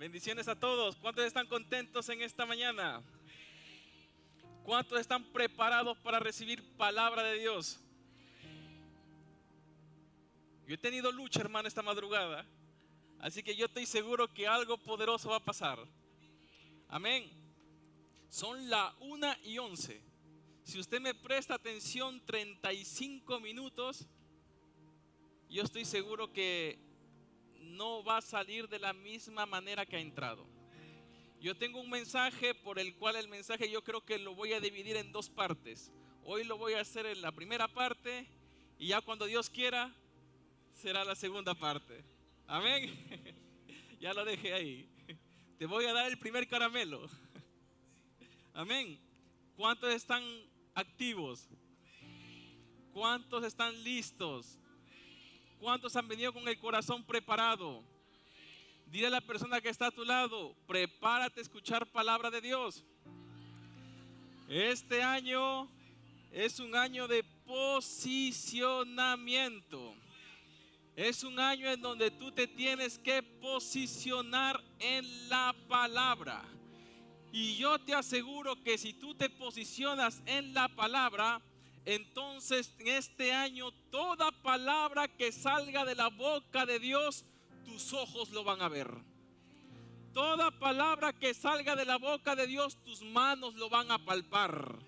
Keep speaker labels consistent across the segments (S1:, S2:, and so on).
S1: Bendiciones a todos. ¿Cuántos están contentos en esta mañana? ¿Cuántos están preparados para recibir palabra de Dios? Yo he tenido lucha, hermano, esta madrugada. Así que yo estoy seguro que algo poderoso va a pasar. Amén. Son las 1:11. Si usted me presta atención 35 minutos, yo estoy seguro que no va a salir de la misma manera que ha entrado. Yo tengo un mensaje por el cual el mensaje yo creo que lo voy a dividir en dos partes. Hoy lo voy a hacer en la primera parte y ya cuando Dios quiera será la segunda parte. Amén. Ya lo dejé ahí. Te voy a dar el primer caramelo. Amén. ¿Cuántos están activos? ¿Cuántos están listos? ¿Cuántos han venido con el corazón preparado? Dile a la persona que está a tu lado, prepárate a escuchar palabra de Dios. Este año es un año de posicionamiento. Es un año en donde tú te tienes que posicionar en la palabra. Y yo te aseguro que si tú te posicionas en la palabra, entonces en este año toda palabra que salga de la boca de Dios, tus ojos lo van a ver. Toda palabra que salga de la boca de Dios, tus manos lo van a palpar.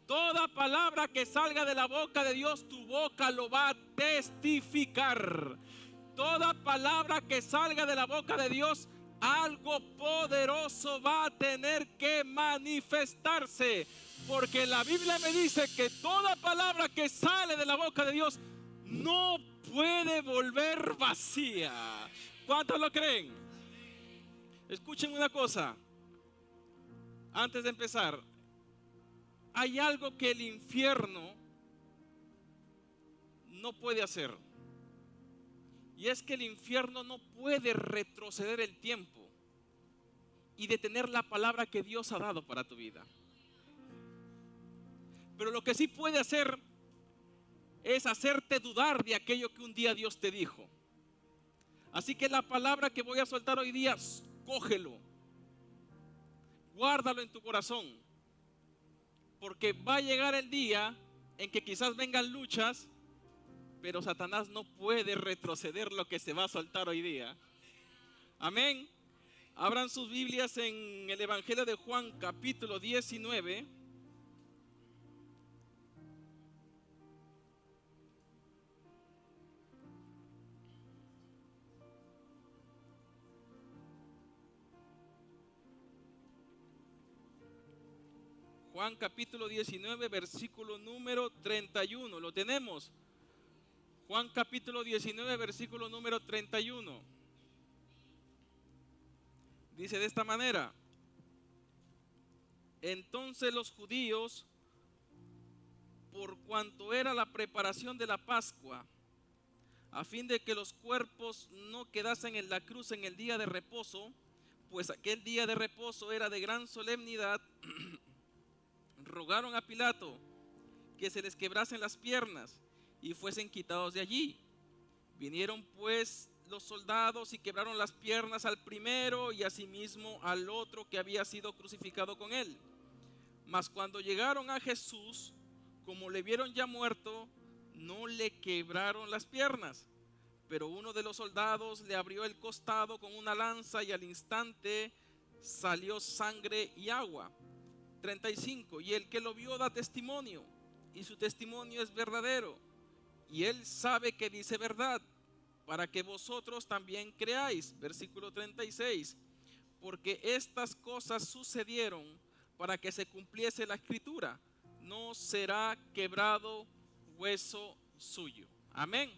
S1: Toda palabra que salga de la boca de Dios, tu boca lo va a testificar. Toda palabra que salga de la boca de Dios, algo poderoso va a tener que manifestarse. Porque la Biblia me dice que toda palabra que sale de la boca de Dios no puede volver vacía. ¿Cuántos lo creen? Escuchen una cosa. Antes de empezar, hay algo que el infierno no puede hacer. Y es que el infierno no puede retroceder el tiempo y detener la palabra que Dios ha dado para tu vida. Pero lo que sí puede hacer es hacerte dudar de aquello que un día Dios te dijo. Así que la palabra que voy a soltar hoy día, cógelo, guárdalo en tu corazón, porque va a llegar el día en que quizás vengan luchas, pero Satanás no puede retroceder lo que se va a soltar hoy día. Amén. Abran sus Biblias en el Evangelio de Juan, capítulo 19. Juan capítulo 19, versículo número 31. ¿Lo tenemos? Juan capítulo 19, versículo número 31. Dice de esta manera: entonces los judíos, por cuanto era la preparación de la Pascua, a fin de que los cuerpos no quedasen en la cruz en el día de reposo, pues aquel día de reposo era de gran solemnidad, rogaron a Pilato que se les quebrasen las piernas y fuesen quitados de allí. Vinieron pues los soldados y quebraron las piernas al primero y asimismo al otro que había sido crucificado con él. Mas cuando llegaron a Jesús, como le vieron ya muerto, no le quebraron las piernas. Pero uno de los soldados le abrió el costado con una lanza y al instante salió sangre y agua. 35. Y el que lo vio da testimonio, y su testimonio es verdadero, y él sabe que dice verdad, para que vosotros también creáis. Versículo 36. Porque estas cosas sucedieron para que se cumpliese la escritura: no será quebrado hueso suyo. Amén.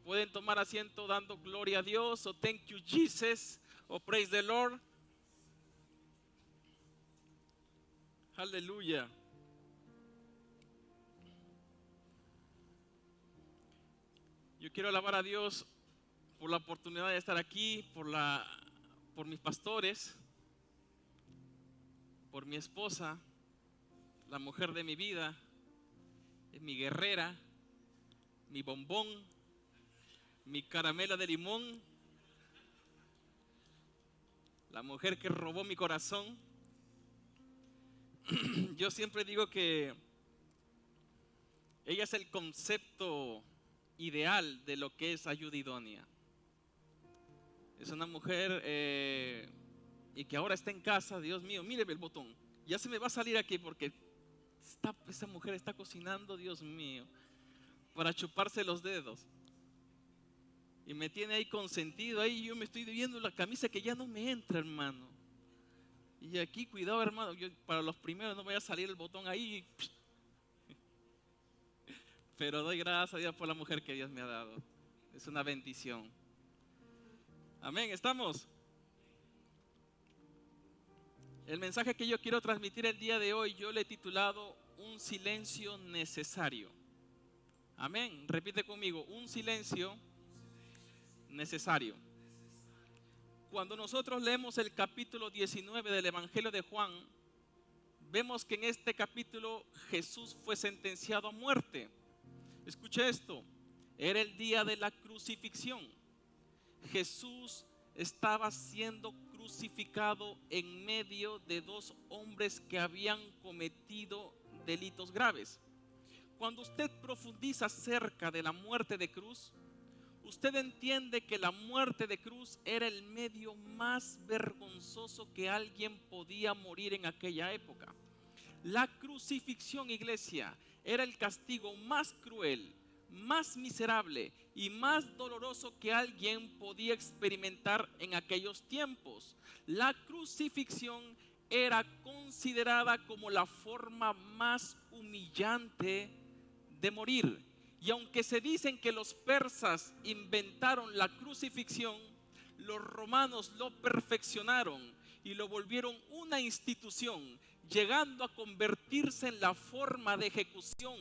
S1: Pueden tomar asiento dando gloria a Dios, o thank you Jesus, o praise the Lord. Aleluya. Yo quiero alabar a Dios por la oportunidad de estar aquí, por mis pastores, por mi esposa, la mujer de mi vida, mi guerrera, mi bombón, mi caramela de limón, la mujer que robó mi corazón. Yo siempre digo que ella es el concepto ideal de lo que es ayuda idónea. Es una mujer y que ahora está en casa. Dios mío, míreme el botón. Ya se me va a salir aquí porque esa mujer está cocinando, Dios mío, para chuparse los dedos. Y me tiene ahí consentido. Ahí yo me estoy viendo la camisa que ya no me entra, hermano. Y aquí, cuidado, hermano, yo para los primeros no voy a salir el botón ahí. Pero doy gracias a Dios por la mujer que Dios me ha dado. Es una bendición. Amén, ¿estamos? El mensaje que yo quiero transmitir el día de hoy, yo le he titulado Un silencio necesario. Amén, repite conmigo, un silencio necesario. Cuando nosotros leemos el capítulo 19 del Evangelio de Juan, vemos que en este capítulo Jesús fue sentenciado a muerte. Escuche esto, era el día de la crucifixión. Jesús estaba siendo crucificado en medio de dos hombres que habían cometido delitos graves. Cuando usted profundiza acerca de la muerte de cruz, usted entiende que la muerte de cruz era el medio más vergonzoso que alguien podía morir en aquella época. La crucifixión, iglesia, era el castigo más cruel, más miserable y más doloroso que alguien podía experimentar en aquellos tiempos. La crucifixión era considerada como la forma más humillante de morir. Y aunque se dicen que los persas inventaron la crucifixión, los romanos lo perfeccionaron y lo volvieron una institución, llegando a convertirse en la forma de ejecución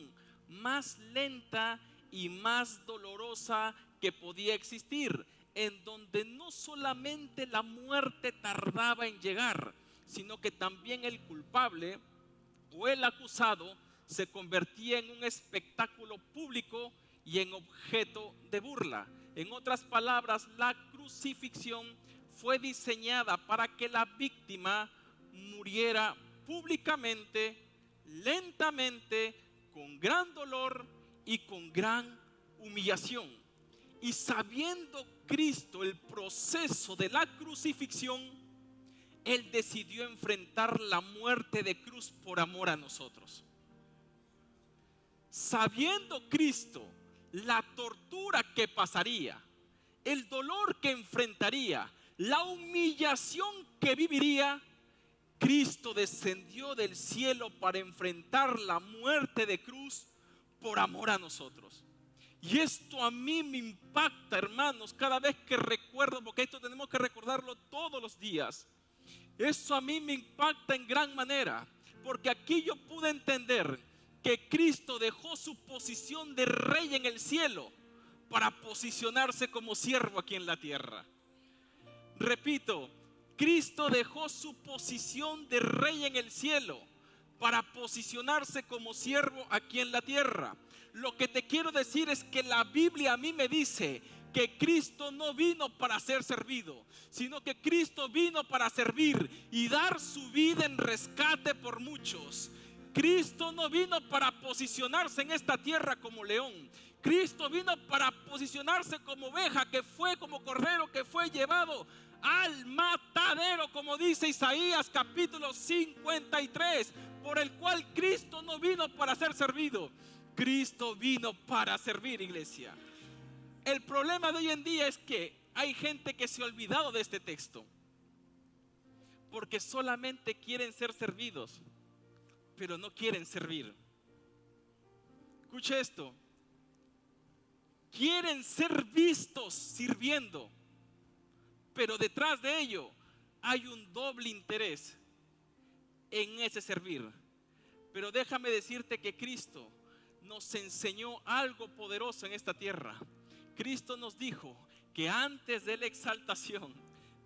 S1: más lenta y más dolorosa que podía existir, en donde no solamente la muerte tardaba en llegar, sino que también el culpable o el acusado se convertía en un espectáculo público y en objeto de burla. En otras palabras, la crucifixión fue diseñada para que la víctima muriera públicamente, lentamente, con gran dolor y con gran humillación. Y sabiendo Cristo el proceso de la crucifixión, Él decidió enfrentar la muerte de cruz por amor a nosotros. Sabiendo Cristo la tortura que pasaría, el dolor que enfrentaría, la humillación que viviría, Cristo descendió del cielo para enfrentar la muerte de cruz por amor a nosotros. Y esto a mí me impacta, hermanos, cada vez que recuerdo, porque esto tenemos que recordarlo todos los días. Eso a mí me impacta en gran manera, porque aquí yo pude entender que Cristo dejó su posición de rey en el cielo para posicionarse como siervo aquí en la tierra. Repito, Cristo dejó su posición de rey en el cielo para posicionarse como siervo aquí en la tierra. Lo que te quiero decir es que la Biblia a mí me dice que Cristo no vino para ser servido, sino que Cristo vino para servir y dar su vida en rescate por muchos. Cristo no vino para posicionarse en esta tierra como león. Cristo vino para posicionarse como oveja, que fue como cordero, que fue llevado al matadero, como dice Isaías capítulo 53, por el cual Cristo no vino para ser servido. Cristo vino para servir, iglesia. El problema de hoy en día es que hay gente que se ha olvidado de este texto, porque solamente quieren ser servidos, pero no quieren servir. Escuche esto. Quieren ser vistos sirviendo, pero detrás de ello hay un doble interés en ese servir. Pero déjame decirte que Cristo nos enseñó algo poderoso en esta tierra. Cristo nos dijo que antes de la exaltación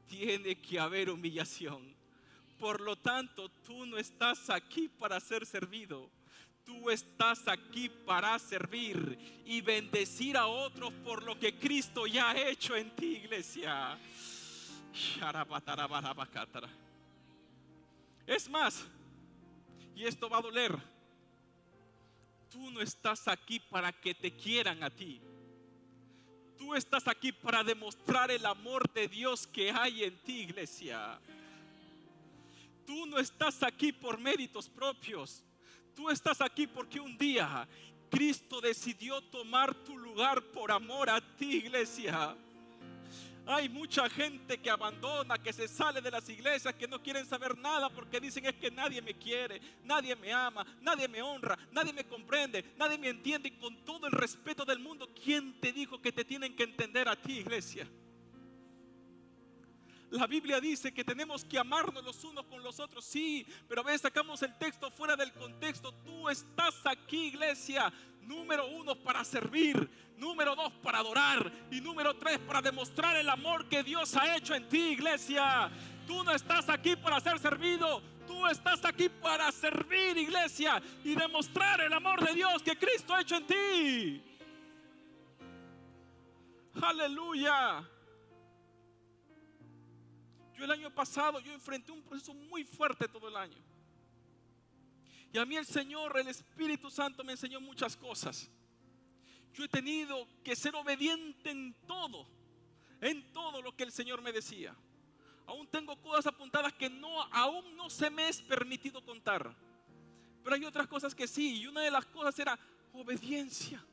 S1: tiene que haber humillación. Por lo tanto, tú no estás aquí para ser servido. Tú estás aquí para servir y bendecir a otros por lo que Cristo ya ha hecho en ti, iglesia. Es más, y esto va a doler, tú no estás aquí para que te quieran a ti. Tú estás aquí para demostrar el amor de Dios que hay en ti, iglesia. Tú no estás aquí por méritos propios. Tú estás aquí porque un día Cristo decidió tomar tu lugar por amor a ti, iglesia. Hay mucha gente que abandona, que se sale de las iglesias, que no quieren saber nada porque dicen: es que nadie me quiere, nadie me ama, nadie me honra, nadie me comprende, nadie me entiende. Y con todo el respeto del mundo, ¿quién te dijo que te tienen que entender a ti, iglesia? La Biblia dice que tenemos que amarnos los unos con los otros, sí, pero a veces sacamos el texto fuera del contexto. Tú estás aquí, iglesia, número 1, para servir, número 2, para adorar, y número 3, para demostrar el amor que Dios ha hecho en ti, iglesia. Tú no estás aquí para ser servido, tú estás aquí para servir, iglesia, y demostrar el amor de Dios que Cristo ha hecho en ti. Aleluya. El año pasado yo enfrenté un proceso muy fuerte todo el año. Y a mí el Señor, el Espíritu Santo, me enseñó muchas cosas. Yo he tenido que ser obediente en todo lo que el Señor me decía. Aún tengo cosas apuntadas que aún no se me es permitido contar. Pero hay otras cosas que sí. Y una de las cosas era obediencia.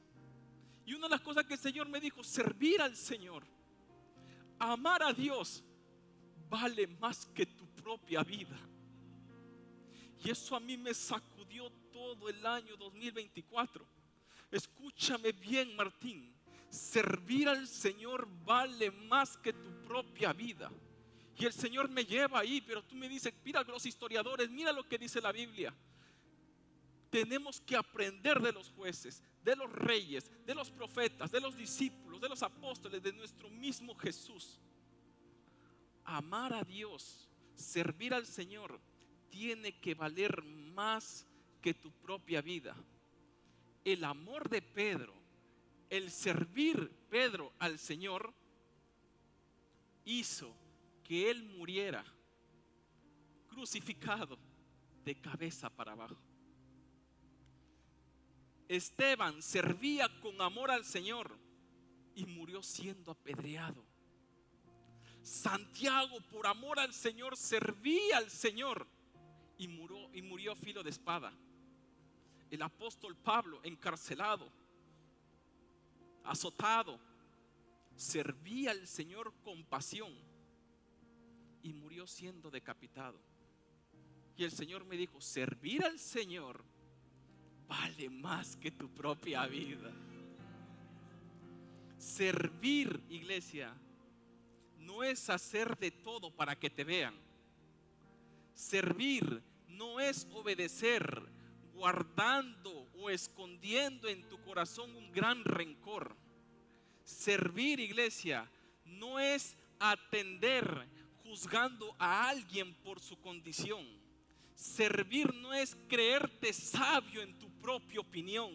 S1: Y una de las cosas que el Señor me dijo: servir al Señor, amar a Dios, vale más que tu propia vida. Y eso a mí me sacudió todo el año 2024. Escúchame bien, Martín. Servir al Señor vale más que tu propia vida. Y el Señor me lleva ahí, pero tú me dices: mira los historiadores, mira lo que dice la Biblia. Tenemos que aprender de los jueces, de los reyes, de los profetas, de los discípulos, de los apóstoles, de nuestro mismo Jesús. Amar a Dios, servir al Señor, tiene que valer más que tu propia vida. El amor de Pedro, el servir Pedro al Señor, hizo que él muriera crucificado de cabeza para abajo. Esteban servía con amor al Señor y murió siendo apedreado. Santiago, por amor al Señor, servía al Señor y murió a filo de espada. El apóstol Pablo, encarcelado, azotado, servía al Señor con pasión y murió siendo decapitado. Y el Señor me dijo: servir al Señor vale más que tu propia vida. Servir, iglesia, no es hacer de todo para que te vean. Servir no es obedecer guardando o escondiendo en tu corazón un gran rencor. Servir, iglesia, no es atender juzgando a alguien por su condición. Servir no es creerte sabio en tu propia opinión.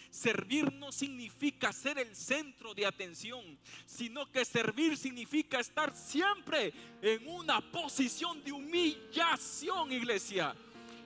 S1: Servir no significa ser el centro de atención, sino que servir significa estar siempre en una posición de humillación, iglesia.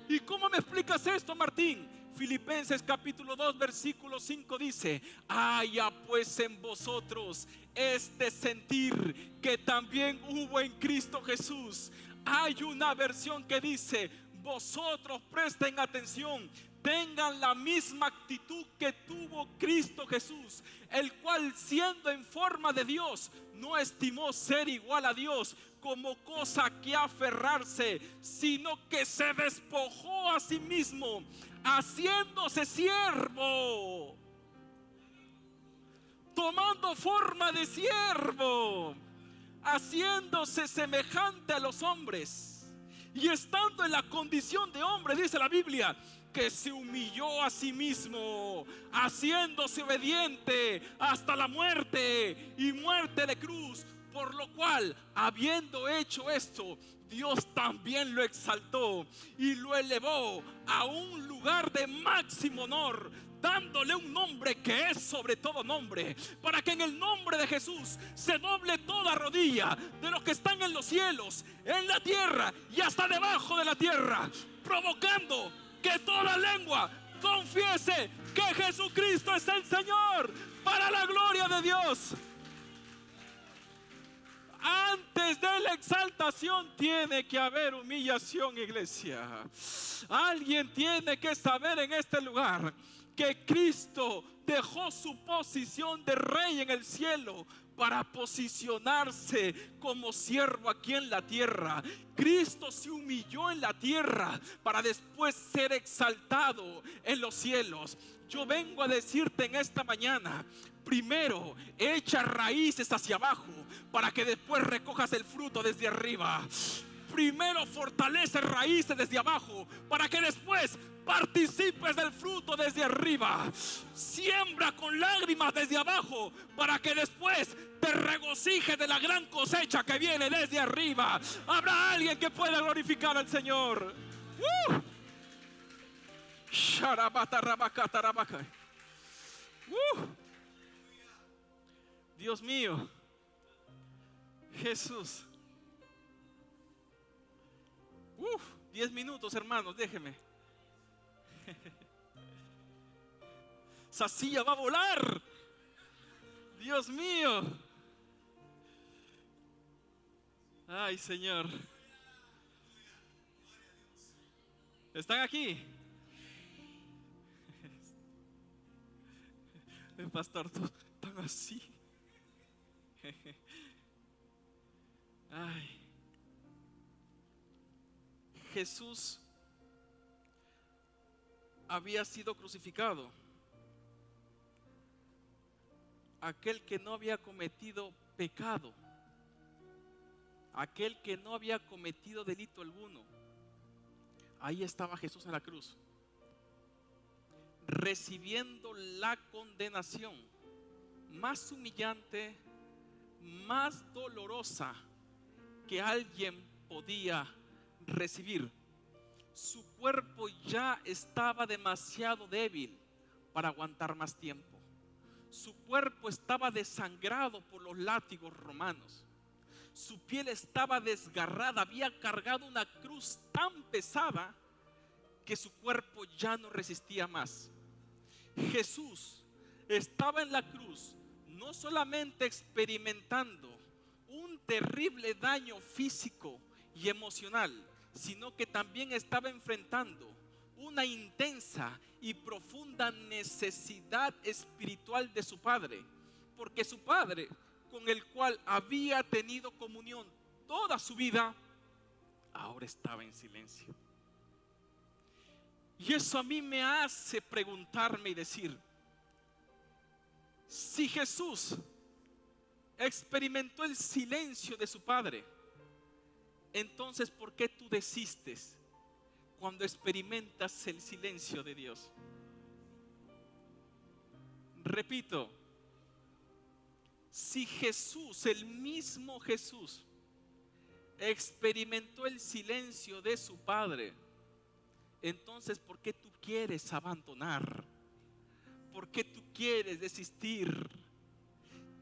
S1: ¿Y cómo me explicas esto, Martín? Filipenses capítulo 2 versículo 5 dice: haya pues en vosotros este sentir que también hubo en Cristo Jesús. Hay una versión que dice: vosotros presten atención, tengan la misma actitud que tuvo Cristo Jesús, el cual, siendo en forma de Dios, no estimó ser igual a Dios como cosa que aferrarse, sino que se despojó a sí mismo, haciéndose siervo, tomando forma de siervo, haciéndose semejante a los hombres. Y estando en la condición de hombre, dice la Biblia, que se humilló a sí mismo, haciéndose obediente hasta la muerte y muerte de cruz. Por lo cual, habiendo hecho esto, Dios también lo exaltó y lo elevó a un lugar de máximo honor, dándole un nombre que es sobre todo nombre, para que en el nombre de Jesús se doble toda rodilla de los que están en los cielos, en la tierra y hasta debajo de la tierra, provocando que toda lengua confiese que Jesucristo es el Señor, para la gloria de Dios. Antes de la exaltación tiene que haber humillación, iglesia. Alguien tiene que saber en este lugar que Cristo dejó su posición de rey en el cielo para posicionarse como siervo aquí en la tierra. Cristo se humilló en la tierra para después ser exaltado en los cielos. Yo vengo a decirte en esta mañana: primero echa raíces hacia abajo para que después recojas el fruto desde arriba. Primero fortalece raíces desde abajo para que después participes del fruto desde arriba. Siembra con lágrimas desde abajo para que después te regocijes de la gran cosecha que viene desde arriba. Habrá alguien que pueda glorificar al Señor. Dios mío, Jesús. 10 minutos, hermanos, déjeme. Esa silla va a volar. Dios mío. Ay, Señor. ¿Están aquí? El pastor, tú tan así. Ay. Jesús había sido crucificado. Aquel que no había cometido pecado, aquel que no había cometido delito alguno, ahí estaba Jesús en la cruz, recibiendo la condenación más humillante, más dolorosa que alguien podía recibir. Su cuerpo ya estaba demasiado débil para aguantar más tiempo. Su cuerpo estaba desangrado por los látigos romanos. Su piel estaba desgarrada, había cargado una cruz tan pesada que su cuerpo ya no resistía más. Jesús estaba en la cruz no solamente experimentando un terrible daño físico y emocional, sino que también estaba enfrentando una intensa y profunda necesidad espiritual de su Padre, porque su Padre, con el cual había tenido comunión toda su vida, ahora estaba en silencio. Y eso a mí me hace preguntarme y decir: si Jesús experimentó el silencio de su Padre, entonces ¿por qué tú desistes cuando experimentas el silencio de Dios? Repito, si Jesús, el mismo Jesús, experimentó el silencio de su Padre, entonces ¿por qué tú quieres abandonar? ¿Por qué tú quieres desistir?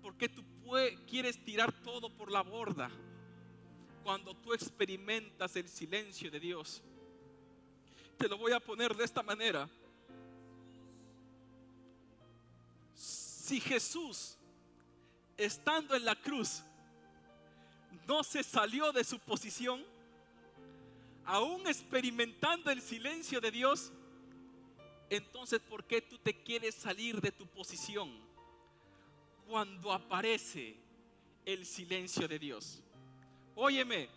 S1: ¿Por qué tú quieres tirar todo por la borda cuando tú experimentas el silencio de Dios? Te lo voy a poner de esta manera. Si Jesús, estando en la cruz, no se salió de su posición, aún experimentando el silencio de Dios, entonces ¿por qué tú te quieres salir de tu posición cuando aparece el silencio de Dios? Óyeme,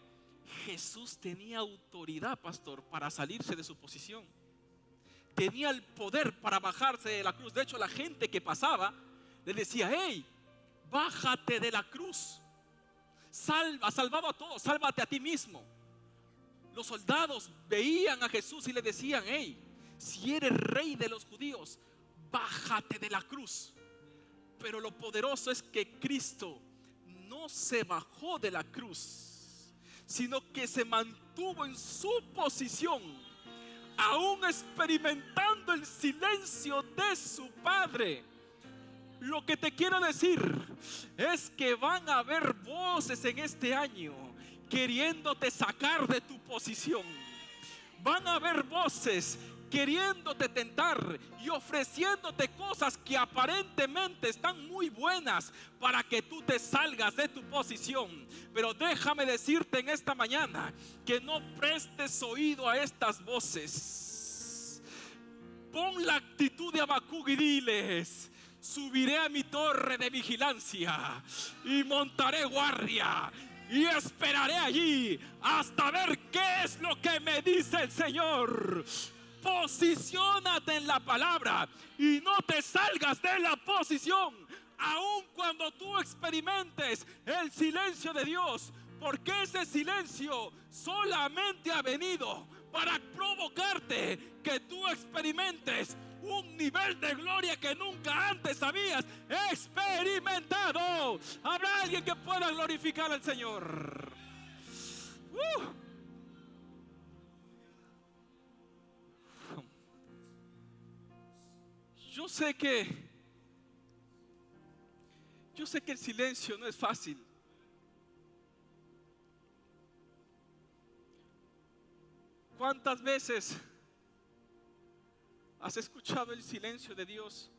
S1: Jesús tenía autoridad, pastor, para salirse de su posición. Tenía el poder para bajarse de la cruz. De hecho, la gente que pasaba le decía: hey, bájate de la cruz. Has salvado a todos, sálvate a ti mismo. Los soldados veían a Jesús y le decían: hey, si eres rey de los judíos, bájate de la cruz. Pero lo poderoso es que Cristo no se bajó de la cruz, sino que se mantuvo en su posición aún experimentando el silencio de su Padre. Lo que te quiero decir es que van a haber voces en este año queriéndote sacar de tu posición. Van a haber voces queriéndote tentar y ofreciéndote cosas que aparentemente están muy buenas para que tú te salgas de tu posición. Pero déjame decirte en esta mañana que no prestes oído a estas voces. Pon la actitud de Habacuc y diles: subiré a mi torre de vigilancia y montaré guardia y esperaré allí hasta ver qué es lo que me dice el Señor. Posiciónate en la palabra y no te salgas de la posición, aun cuando tú experimentes el silencio de Dios, porque ese silencio solamente ha venido para provocarte que tú experimentes un nivel de gloria que nunca antes habías experimentado. ¿Habrá alguien que pueda glorificar al Señor? Yo sé que el silencio no es fácil. ¿Cuántas veces has escuchado el silencio de Dios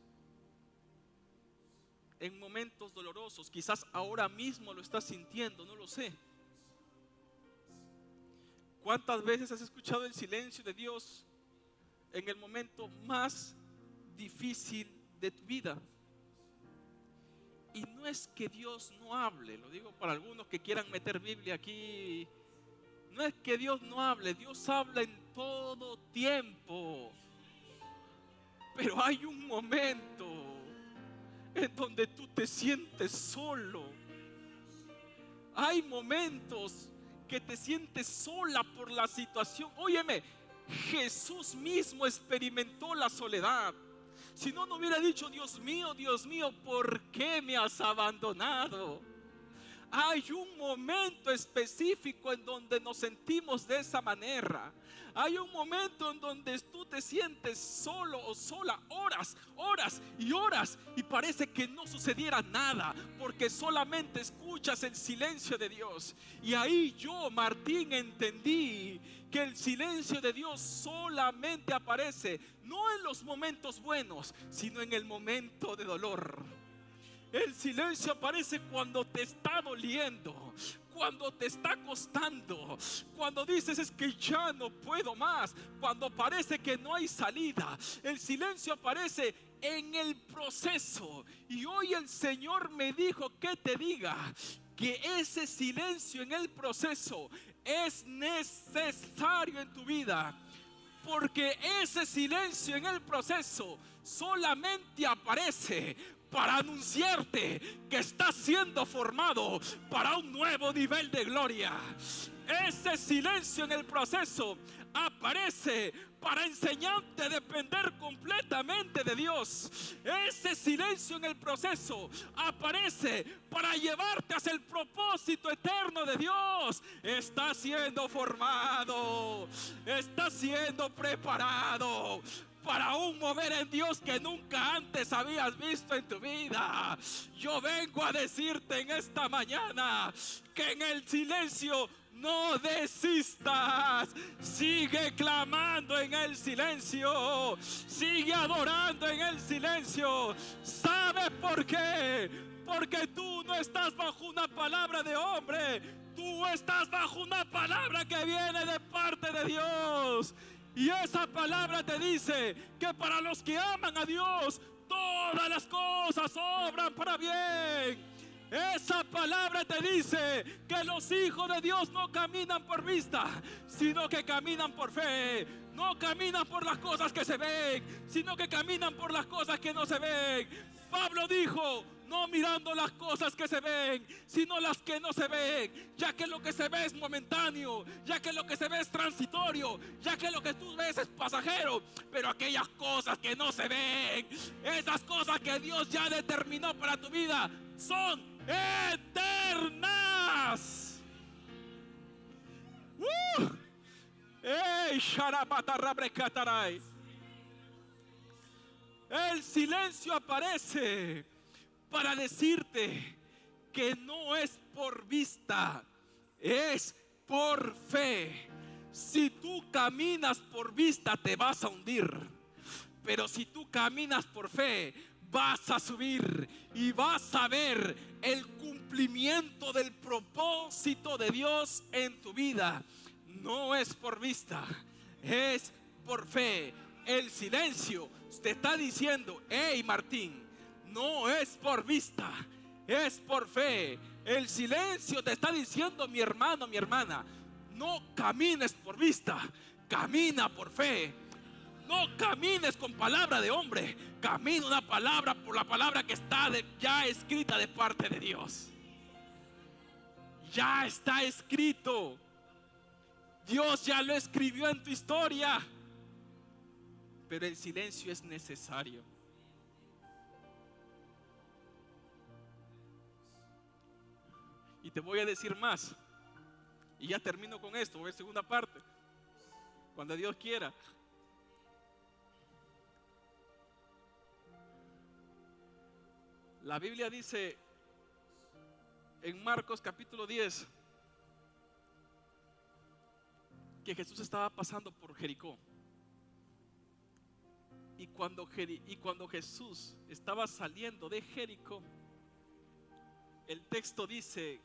S1: en momentos dolorosos? Quizás ahora mismo lo estás sintiendo, no lo sé. ¿Cuántas veces has escuchado el silencio de Dios en el momento más difícil de tu vida? Y no es que Dios no hable, lo digo para algunos que quieran meter Biblia aquí. No es que Dios no hable, Dios habla en todo tiempo. Pero hay un momento en donde tú te sientes solo. Hay momentos que te sientes sola por la situación. Óyeme, Jesús mismo experimentó la soledad. Si no, no hubiera dicho: Dios mío, ¿por qué me has abandonado? Hay un momento específico en donde nos sentimos de esa manera. Hay un momento en donde tú te sientes solo o sola, horas y horas, y parece que no sucediera nada, porque solamente escuchas el silencio de Dios. Y ahí yo, Martín, entendí que el silencio de Dios solamente aparece no en los momentos buenos, sino en el momento de dolor. El silencio aparece cuando te está doliendo, cuando te está costando, cuando dices: es que ya no puedo más, cuando parece que no hay salida. El silencio aparece en el proceso. Y hoy el Señor me dijo que te diga que ese silencio en el proceso es necesario en tu vida, porque ese silencio en el proceso solamente aparece para anunciarte que estás siendo formado para un nuevo nivel de gloria. Ese silencio en el proceso aparece para enseñarte a depender completamente de Dios. Ese silencio en el proceso aparece para llevarte hacia el propósito eterno de Dios. Estás siendo formado, estás siendo preparado para un mover en Dios que nunca antes habías visto en tu vida. Yo vengo a decirte en esta mañana que en el silencio no desistas. Sigue clamando en el silencio. Sigue adorando en el silencio. ¿Sabes por qué? Porque tú no estás bajo una palabra de hombre. Tú estás bajo una palabra que viene de parte de Dios. Y esa palabra te dice que para los que aman a Dios, todas las cosas obran para bien. Esa palabra te dice que los hijos de Dios no caminan por vista, sino que caminan por fe. No caminan por las cosas que se ven, sino que caminan por las cosas que no se ven. Pablo dijo: no mirando las cosas que se ven, sino las que no se ven, ya que lo que se ve es momentáneo, ya que lo que se ve es transitorio, ya que lo que tú ves es pasajero. Pero aquellas cosas que no se ven, esas cosas que Dios ya determinó para tu vida, son eternas. ¡Hey! El silencio aparece para decirte que no es por vista, es por fe. Si tú caminas por vista, te vas a hundir. Pero si tú caminas por fe, vas a subir y vas a ver el cumplimiento del propósito de Dios en tu vida. No es por vista, es por fe. El silencio te está diciendo: hey Martín, no es por vista, es por fe. El silencio te está diciendo: mi hermano, mi hermana, no camines por vista, camina por fe. No camines con palabra de hombre, camina una palabra por la palabra que está ya escrita de parte de Dios. Ya está escrito. Dios ya lo escribió en tu historia. Pero el silencio es necesario. Y te voy a decir más. Y ya termino con esto, voy a ver segunda parte, cuando Dios quiera. La Biblia dice en Marcos capítulo 10 que Jesús estaba pasando por Jericó. Y cuando Jesús estaba saliendo de Jericó, el texto dice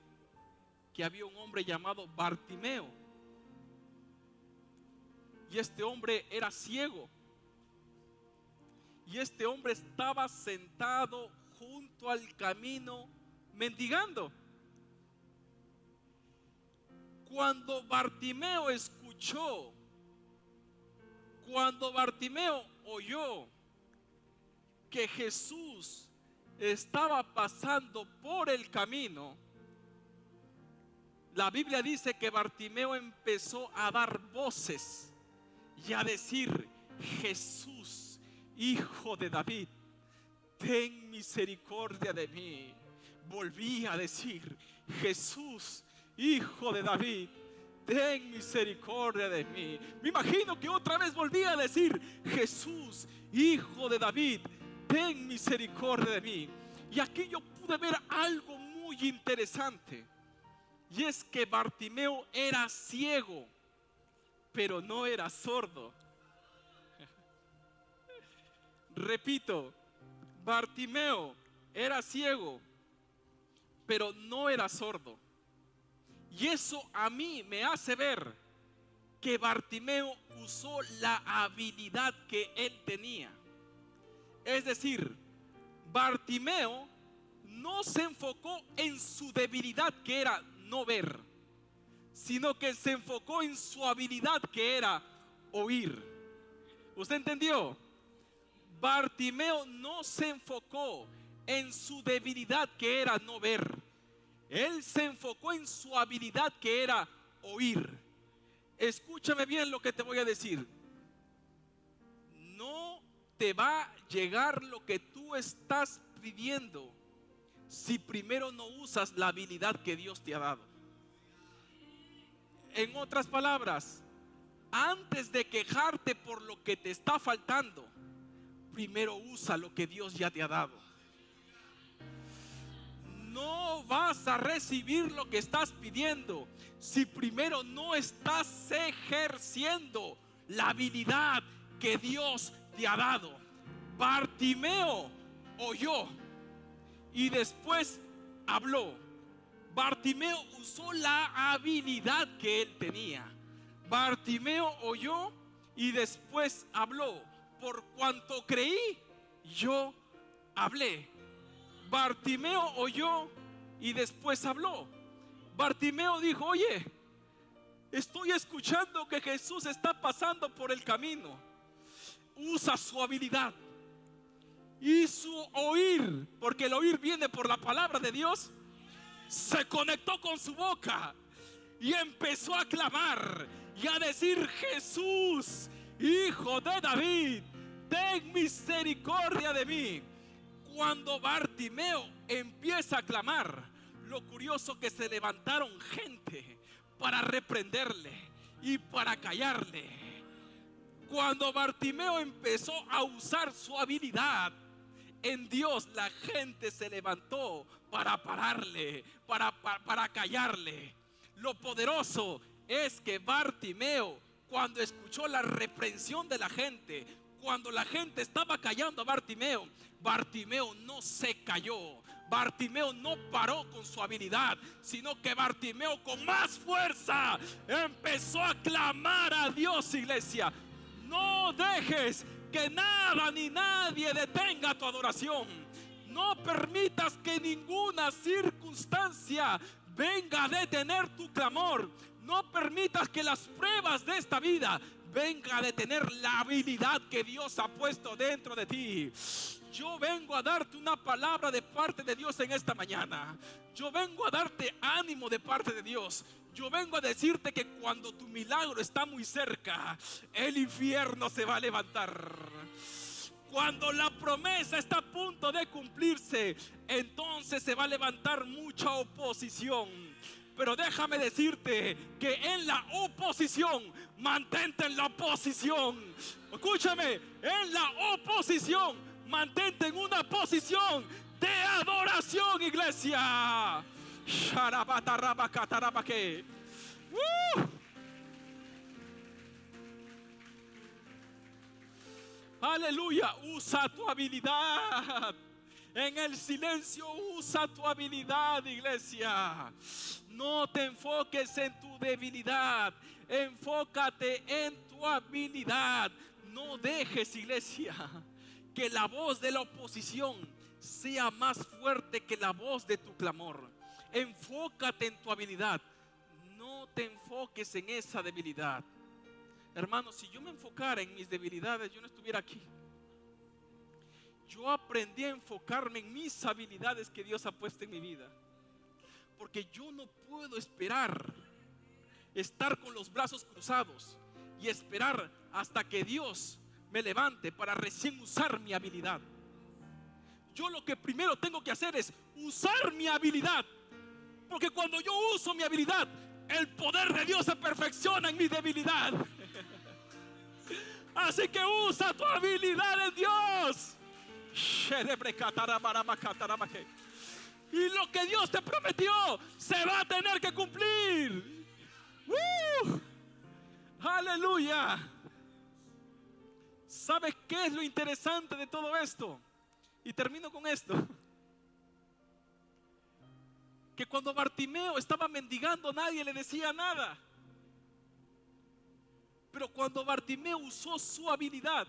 S1: que había un hombre llamado Bartimeo. Y este hombre era ciego. Y este hombre estaba sentado junto al camino mendigando. Cuando Bartimeo oyó que Jesús estaba pasando por el camino, la Biblia dice que Bartimeo empezó a dar voces y a decir: Jesús, Hijo de David, ten misericordia de mí. Volví a decir: Jesús, Hijo de David, ten misericordia de mí. Me imagino que otra vez volví a decir: Jesús, Hijo de David, ten misericordia de mí. Y aquí yo pude ver algo muy interesante. Y es que Bartimeo era ciego, pero no era sordo. Repito, Bartimeo era ciego, pero no era sordo. Y eso a mí me hace ver que Bartimeo usó la habilidad que él tenía. Es decir, Bartimeo no se enfocó en su debilidad, que era no ver, sino que se enfocó en su habilidad, que era oír. ¿Usted entendió? Bartimeo no se enfocó en su debilidad, que era no ver. Él se enfocó en su habilidad, que era oír. Escúchame bien lo que te voy a decir. No te va a llegar lo que tú estás pidiendo si primero no usas la habilidad que Dios te ha dado. En otras palabras, antes de quejarte por lo que te está faltando, primero usa lo que Dios ya te ha dado. No vas a recibir lo que estás pidiendo si primero no estás ejerciendo la habilidad que Dios te ha dado. Bartimeo oyó y después habló. Bartimeo usó la habilidad que él tenía. Bartimeo oyó y después habló. Por cuanto creí, yo hablé. Bartimeo oyó y después habló. Bartimeo dijo: oye, estoy escuchando que Jesús está pasando por el camino. Usa su habilidad y su oír, porque el oír viene por la palabra de Dios. Se conectó con su boca y empezó a clamar y a decir: Jesús, Hijo de David, ten misericordia de mí. Cuando Bartimeo empieza a clamar, lo curioso que se levantaron gente para reprenderle y para callarle. Cuando Bartimeo empezó a usar su habilidad en Dios, la gente se levantó para pararle, para callarle. Lo poderoso es que Bartimeo, cuando escuchó la reprensión de la gente, cuando la gente estaba callando a Bartimeo, Bartimeo no se cayó. Bartimeo no paró con su habilidad, sino que Bartimeo con más fuerza empezó a clamar a Dios, iglesia. No dejes que nada ni nadie detenga tu adoración. No permitas que ninguna circunstancia venga a detener tu clamor. No permitas que las pruebas de esta vida venga a detener la habilidad que Dios ha puesto dentro de ti. Yo vengo a darte una palabra de parte de Dios en esta mañana. Yo vengo a darte ánimo de parte de Dios. Yo vengo a decirte que cuando tu milagro está muy cerca, el infierno se va a levantar. Cuando la promesa está a punto de cumplirse, entonces se va a levantar mucha oposición. Pero déjame decirte que en la oposición, mantente en la oposición. Escúchame, en la oposición, mantente en una posición de adoración, iglesia. Aleluya, usa tu habilidad. En el silencio usa tu habilidad, iglesia. No te enfoques en tu debilidad, enfócate en tu habilidad. No dejes, iglesia, que la voz de la oposición sea más fuerte que la voz de tu clamor. Enfócate en tu habilidad, no te enfoques en esa debilidad. Hermanos, si yo me enfocara en mis debilidades, yo no estuviera aquí. Yo aprendí a enfocarme en mis habilidades que Dios ha puesto en mi vida. Porque yo no puedo esperar estar con los brazos cruzados y esperar hasta que Dios me levante para recién usar mi habilidad. Yo lo que primero tengo que hacer es usar mi habilidad. Porque cuando yo uso mi habilidad, el poder de Dios se perfecciona en mi debilidad. Así que usa tu habilidad en Dios. Y lo que Dios te prometió se va a tener que cumplir. Aleluya. ¿Sabes qué es lo interesante de todo esto? Y termino con esto. Que cuando Bartimeo estaba mendigando, nadie le decía nada. Pero cuando Bartimeo usó su habilidad,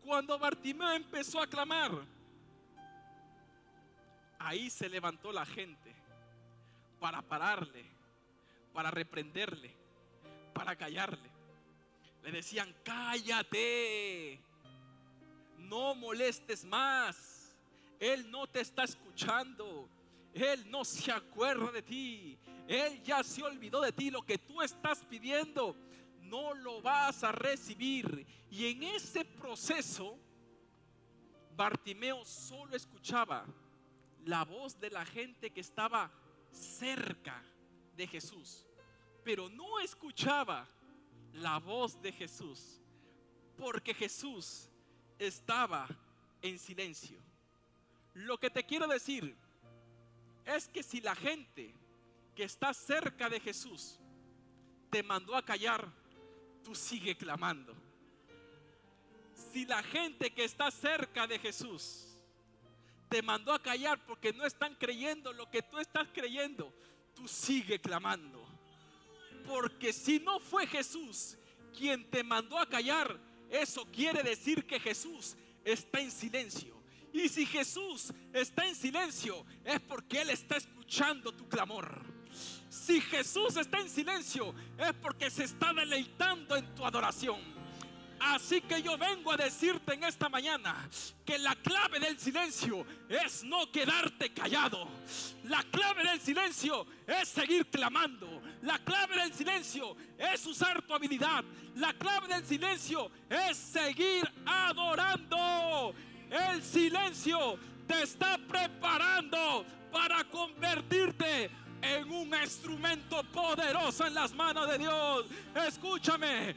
S1: cuando Bartimeo empezó a clamar, ahí se levantó la gente para pararle, para reprenderle, para callarle. Le decían: cállate, no molestes más. Él no te está escuchando. Él no se acuerda de ti. Él ya se olvidó de ti. Lo que tú estás pidiendo no lo vas a recibir. Y en ese proceso, Bartimeo solo escuchaba la voz de la gente que estaba cerca de Jesús, pero no escuchaba la voz de Jesús, porque Jesús estaba en silencio. Lo que te quiero decir es que si la gente que está cerca de Jesús te mandó a callar, tú sigue clamando. Si la gente que está cerca de Jesús te mandó a callar porque no están creyendo lo que tú estás creyendo, tú sigue clamando. Porque si no fue Jesús quien te mandó a callar, eso quiere decir que Jesús está en silencio. Y si Jesús está en silencio, es porque Él está escuchando tu clamor. Si Jesús está en silencio, es porque se está deleitando en tu adoración. Así que yo vengo a decirte en esta mañana que la clave del silencio es no quedarte callado. La clave del silencio es seguir clamando. La clave del silencio es usar tu habilidad. La clave del silencio es seguir adorando. El silencio te está preparando para convertirte en un instrumento poderoso en las manos de Dios. Escúchame,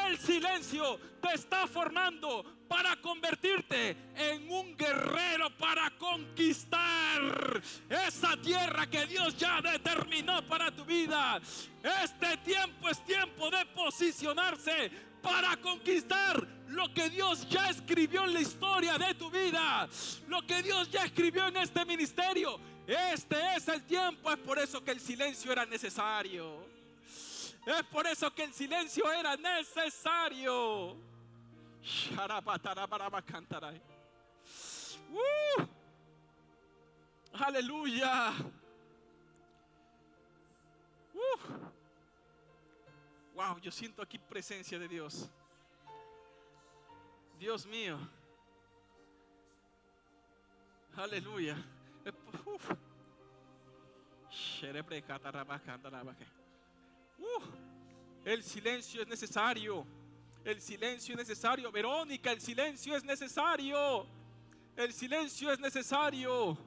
S1: el silencio te está formando para convertirte en un guerrero, para conquistar esa tierra que Dios ya determinó para tu vida. Este tiempo es tiempo de posicionarse para conquistar lo que Dios ya escribió en la historia de tu vida, lo que Dios ya escribió en este ministerio. Este es el tiempo. Es por eso que el silencio era necesario. Es por eso que el silencio era necesario. Aleluya. Wow, yo siento aquí presencia de Dios. Dios mío. Aleluya. El silencio es necesario. El silencio es necesario. Verónica, el silencio es necesario. El silencio es necesario.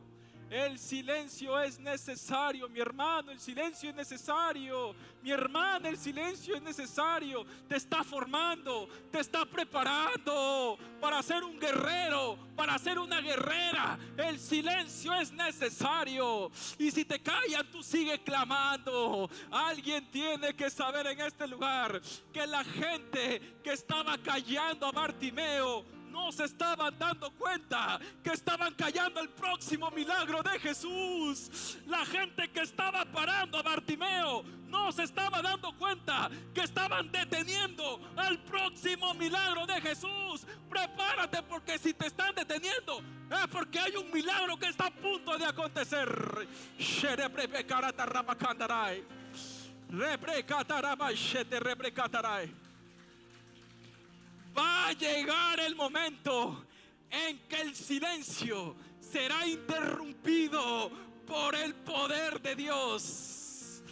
S1: El silencio es necesario, mi hermano, el silencio es necesario. Mi hermana, el silencio es necesario. Te está formando, te está preparando para ser un guerrero, para ser una guerrera. El silencio es necesario. Y si te callan, tú sigues clamando. Alguien tiene que saber en este lugar que la gente que estaba callando a Bartimeo no se estaban dando cuenta que estaban callando el próximo milagro de Jesús. La gente que estaba parando a Bartimeo no se estaba dando cuenta que estaban deteniendo al próximo milagro de Jesús. Prepárate, porque si te están deteniendo es porque hay un milagro que está a punto de acontecer. Va a llegar el momento en que el silencio será interrumpido por el poder de Dios.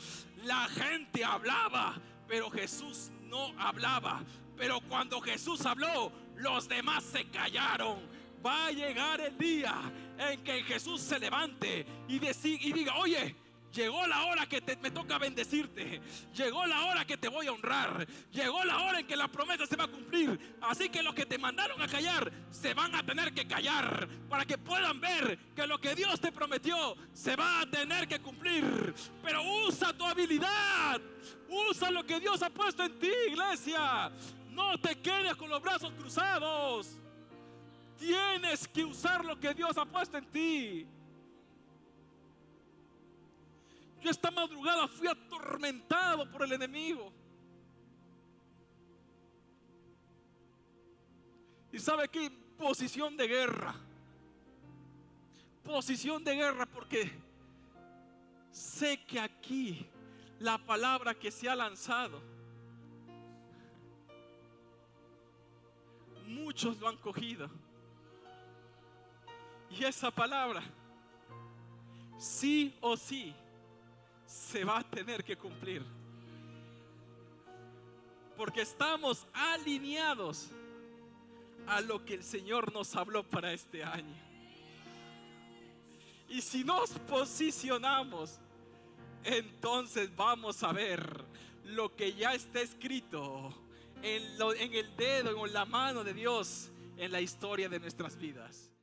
S1: La gente hablaba, pero Jesús no hablaba. Pero cuando Jesús habló, los demás se callaron. Va a llegar el día en que Jesús se levante y diga: oye, llegó la hora que me toca bendecirte. Llegó la hora que te voy a honrar. Llegó la hora en que la promesa se va a cumplir. Así que los que te mandaron a callar se van a tener que callar, para que puedan ver que lo que Dios te prometió se va a tener que cumplir. Pero usa tu habilidad. Usa lo que Dios ha puesto en ti, iglesia. No te quedes con los brazos cruzados. Tienes que usar lo que Dios ha puesto en ti. Yo esta madrugada fui atormentado por el enemigo. ¿Y sabe qué? Posición de guerra. Posición de guerra, porque sé que aquí la palabra que se ha lanzado, muchos lo han cogido. Y esa palabra, sí o sí, se va a tener que cumplir, porque estamos alineados a lo que el Señor nos habló para este año. Y si nos posicionamos, entonces vamos a ver lo que ya está escrito en el dedo, en la mano de Dios, en la historia de nuestras vidas.